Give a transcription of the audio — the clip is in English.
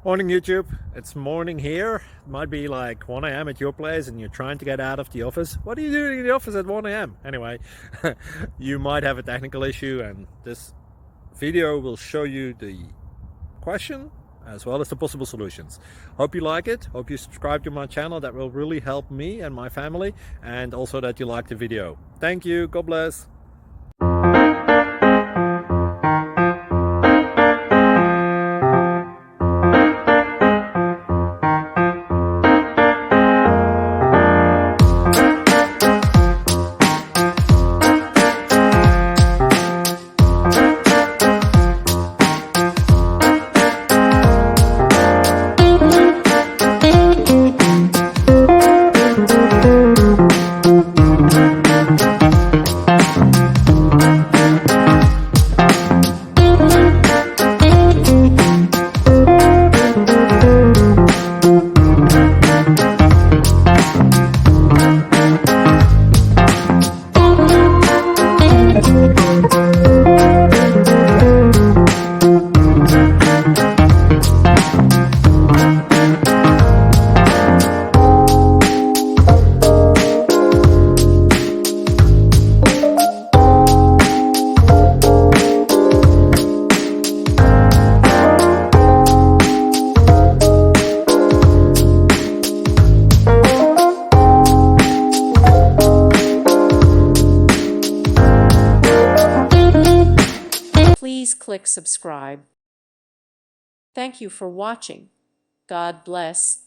Morning YouTube, it's morning here. It might be like 1 a.m. at your place and you're trying to get out of the office. What are you doing in the office at 1 a.m.? Anyway, you might have a technical issue and this video will show you the question as well as the possible solutions. Hope you like it, hope you subscribe to my channel. That will really help me and my family, and also that you like the video. Thank you, God bless. Please click subscribe. Thank you for watching. God bless.